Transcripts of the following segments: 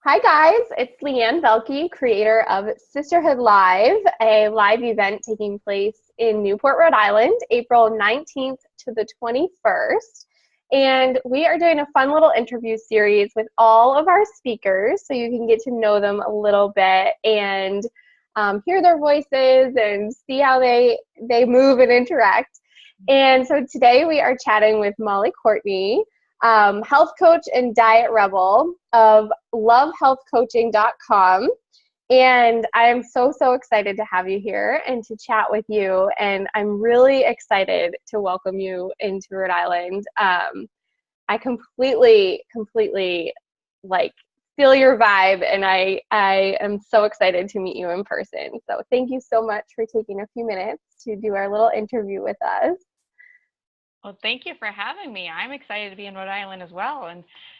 Hi guys, it's Leanne Belke, creator of Sisterhood Live, a live event taking place in Newport, Rhode Island, April 19th to the 21st. And we are doing a fun little interview series with all of our speakers so you can get to know them a little bit and hear their voices and see how they move and interact. And so today we are chatting with Courtney, health coach and diet rebel of lovehealthcoaching.com. And I'm so excited to have you here and to chat with you. And I'm really excited to welcome you into Rhode Island. I completely like feel your vibe, and I am so excited to meet you in person. So thank you so much for taking a few minutes to do our little interview with us. Well, thank you for having me. I'm excited to be in Rhode Island as well,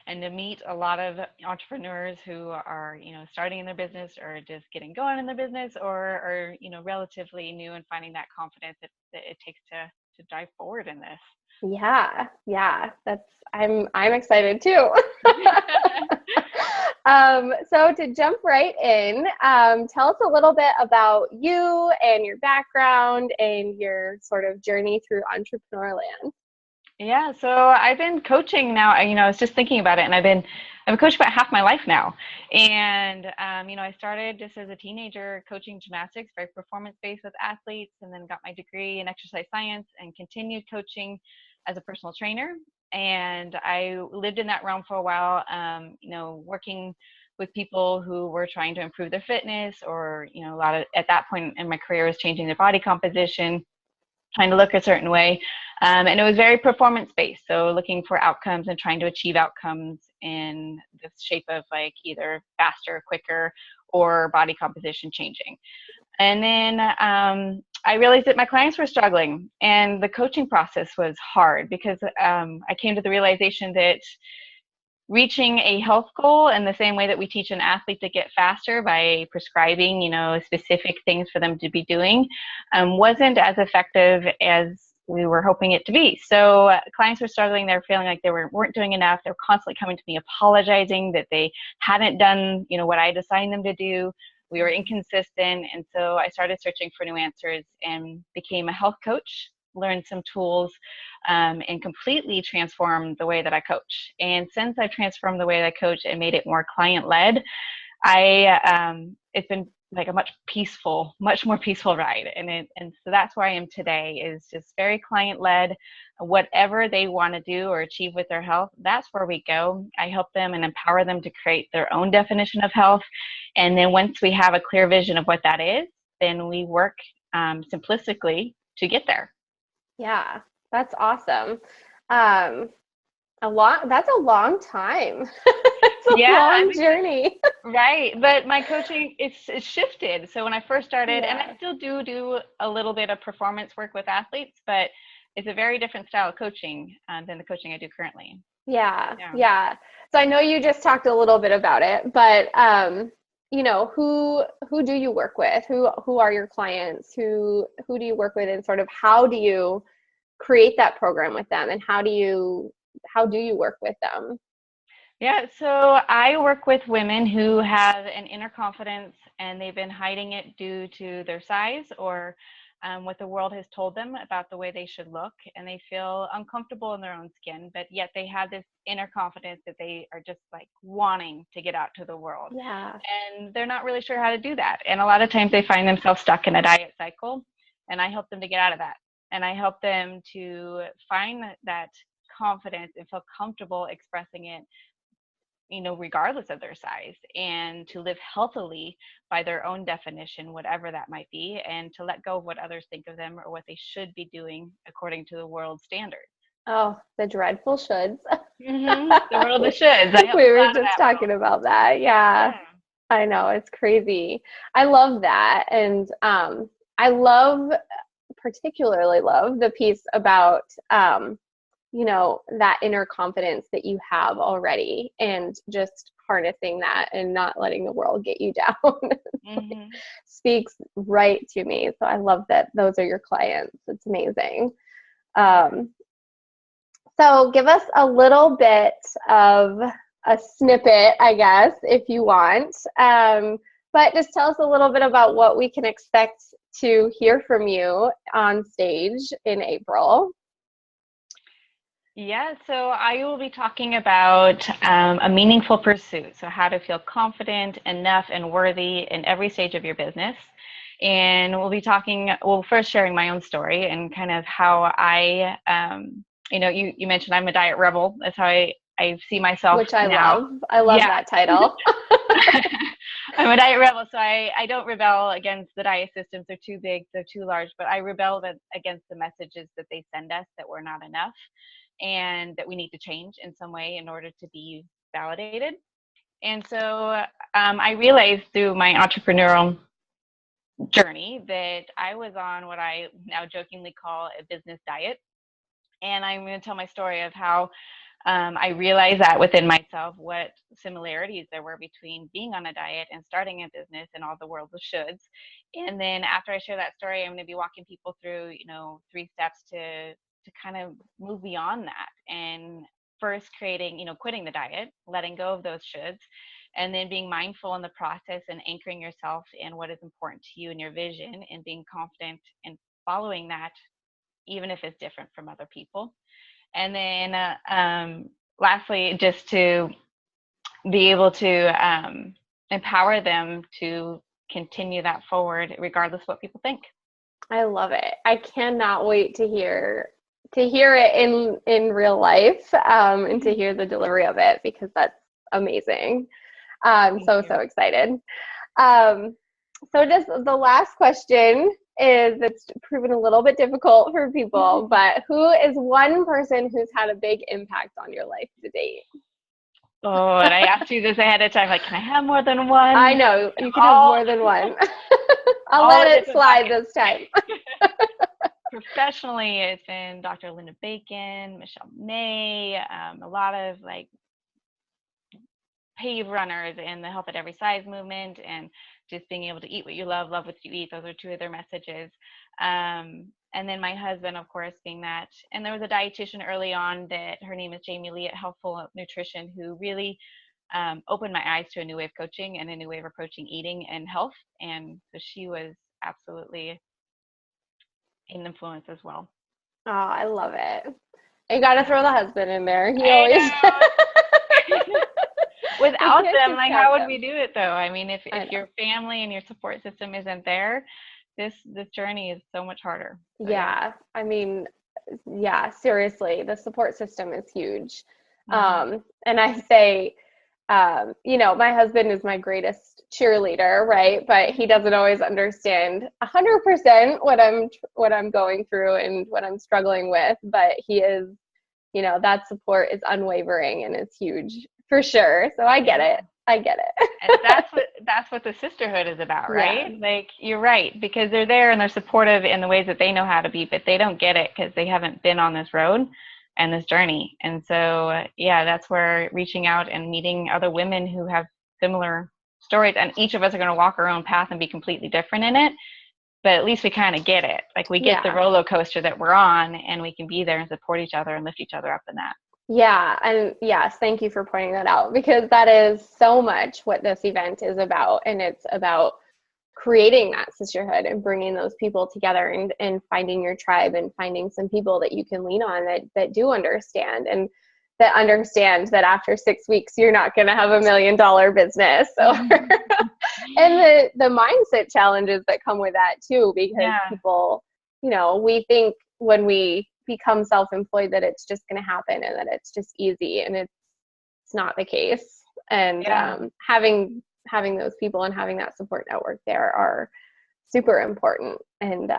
and to meet a lot of entrepreneurs who are, starting in their business or just getting going in their business, or relatively new and finding that confidence that it takes to drive forward in this. Yeah, I'm excited too. So to jump right in, tell us a little bit about you and your background and your sort of journey through entrepreneur land. Yeah, so I've been coaching now. I was just thinking about it, and I've been coached about half my life now. And I started just as a teenager coaching gymnastics, very performance-based with athletes, and then got my degree in exercise science and continued coaching as a personal trainer. And I lived in that realm for a while, working with people who were trying to improve their fitness, or a lot of, at that point in my career, was changing their body composition, trying to look a certain way. And it was very performance-based, so looking for outcomes and trying to achieve outcomes in the shape of like either faster, quicker, or body composition changing. And then I realized that my clients were struggling, and the coaching process was hard because I came to the realization that reaching a health goal in the same way that we teach an athlete to get faster by prescribing, specific things for them to be doing, wasn't as effective as we were hoping it to be. So clients were struggling. They were feeling like they weren't doing enough. They were constantly coming to me apologizing that they hadn't done, what I'd assigned them to do. We were inconsistent. And so I started searching for new answers and became a health coach, learned some tools, and completely transformed the way that I coach. And since I've transformed the way that I coach and made it more client-led, it's been like a much more peaceful ride. And so that's where I am today, is just very client-led. Whatever they want to do or achieve with their health, that's where we go. I help them and empower them to create their own definition of health. And then once we have a clear vision of what that is, then we work simplistically to get there. Yeah, that's awesome. That's a long time. It's a long journey. Right. But my coaching, it's shifted. So when I first started, and I still do a little bit of performance work with athletes, but it's a very different style of coaching than the coaching I do currently. Yeah. So I know you just talked a little bit about it, but who do you work with? Who are your clients? Who do you work with, and sort of how do you create that program with them, and how do you work with them? Yeah, so I work with women who have an inner confidence, and they've been hiding it due to their size or what the world has told them about the way they should look, and they feel uncomfortable in their own skin, but yet they have this inner confidence that they are just like wanting to get out to the world. Yeah. And they're not really sure how to do that. And a lot of times they find themselves stuck in a diet cycle, and I help them to get out of that. And I help them to find that confidence and feel comfortable expressing it, regardless of their size, and to live healthily by their own definition, whatever that might be, and to let go of what others think of them or what they should be doing according to the world's standards. Oh, the dreadful shoulds. The world of shoulds. We were just talking about that. Yeah. I know, it's crazy. I love that. And I particularly love the piece about that inner confidence that you have already, and just harnessing that and not letting the world get you down. Speaks right to me. So I love that those are your clients. It's amazing. So give us a little bit of a snippet, I guess, if you want. But just tell us a little bit about what we can expect to hear from you on stage in April. Yeah, so I will be talking about a meaningful pursuit. So how to feel confident, enough, and worthy in every stage of your business. And we'll be talking, well, first sharing my own story and kind of how I, you mentioned I'm a diet rebel. That's how I see myself Which I now. love. I love that title. I'm a diet rebel, so I don't rebel against the diet systems. They're too big, they're too large, but I rebel against the messages that they send us that we're not enough and that we need to change in some way in order to be validated. And so I realized through my entrepreneurial journey that I was on what I now jokingly call a business diet. And I'm going to tell my story of how I realized that within myself, what similarities there were between being on a diet and starting a business and all the world of shoulds. And then after I share that story, I'm going to be walking people through, 3 steps to kind of move beyond that. And first creating, quitting the diet, letting go of those shoulds, and then being mindful in the process and anchoring yourself in what is important to you and your vision and being confident in following that, even if it's different from other people. And then lastly, just to be able to empower them to continue that forward regardless of what people think. I love it. I cannot wait to hear it in real life and to hear the delivery of it, because that's amazing. I'm so excited. So just the last question is, it's proven a little bit difficult for people, but who is one person who's had a big impact on your life to date? Oh, and I asked you this ahead of time, like, can I have more than one? I know, you can have more than one. I'll let it slide this time. Professionally, it's been Dr. Linda Bacon, Michelle May, a lot of pave runners in the Health at Every Size movement, and just being able to eat what you love what you eat. Those are 2 of their messages. And then my husband, of course, being that. And there was a dietitian early on that her name is Jamie Lee at Healthful Nutrition, who really opened my eyes to a new way of coaching and a new way of approaching eating and health. And so she was absolutely an influence as well. Oh, I love it. You got to throw the husband in there. He always. Without them, how would we do it though? I mean, if your family and your support system isn't there, this journey is so much harder. So, yeah. I mean, yeah, seriously, the support system is huge. And I say, my husband is my greatest cheerleader, right? But he doesn't always understand 100% what I'm going through and what I'm struggling with. But he is, that support is unwavering and it's huge for sure. So I get it. And that's what the sisterhood is about, right? Yeah. Like, you're right, because they're there and they're supportive in the ways that they know how to be, but they don't get it because they haven't been on this road and this journey. And so, that's where reaching out and meeting other women who have similar stories, and each of us are going to walk our own path and be completely different in it, but at least we kind of get it. Like, we get the roller coaster that we're on, and we can be there and support each other and lift each other up in that. Yeah. And yes, thank you for pointing that out, because that is so much what this event is about. And it's about creating that sisterhood and bringing those people together and finding your tribe and finding some people that you can lean on that do understand, and that understand that after 6 weeks, you're not going to have $1 million business. And the mindset challenges that come with that too, because people, we think when we become self-employed that it's just going to happen and that it's just easy, and it's not the case. And having those people and having that support network there are super important and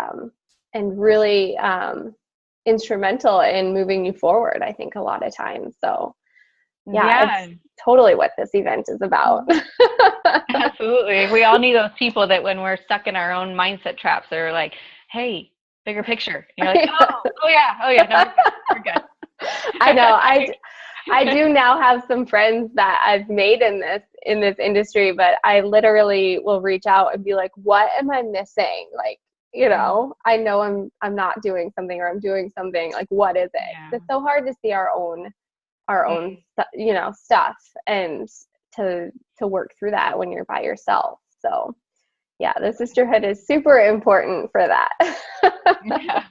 really instrumental in moving you forward, I think, a lot of times. So it's totally what this event is about. Absolutely. We all need those people that when we're stuck in our own mindset traps, they're like, hey, bigger picture. And you're like, oh yeah, no, we're good. I know. I do now have some friends that I've made in this industry, but I literally will reach out and be like, what am I missing? Like, I know I'm not doing something, or I'm doing something. Like, what is it? Yeah. It's so hard to see our own our own, stuff, and to work through that when you're by yourself. So yeah, the sisterhood is super important for that. Yeah.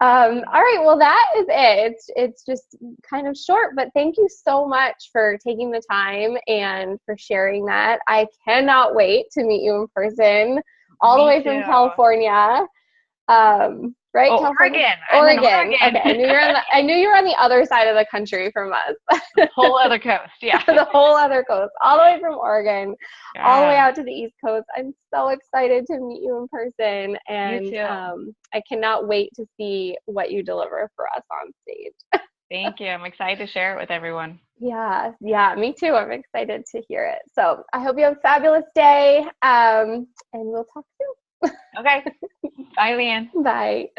All right, well, that is it. It's just kind of short, but thank you so much for taking the time and for sharing that. I cannot wait to meet you in person, all the way from California. Right? Oh, California? Oregon. Oregon. Okay, I knew you were on the other side of the country from us. The whole other coast, yeah. The whole other coast, all the way from Oregon, all the way out to the East Coast. I'm so excited to meet you in person, and Me too. I cannot wait to see what you deliver for us on stage. Thank you. I'm excited to share it with everyone. Yeah, me too. I'm excited to hear it. So I hope you have a fabulous day, and we'll talk soon. Okay. Bye, Leanne. Bye.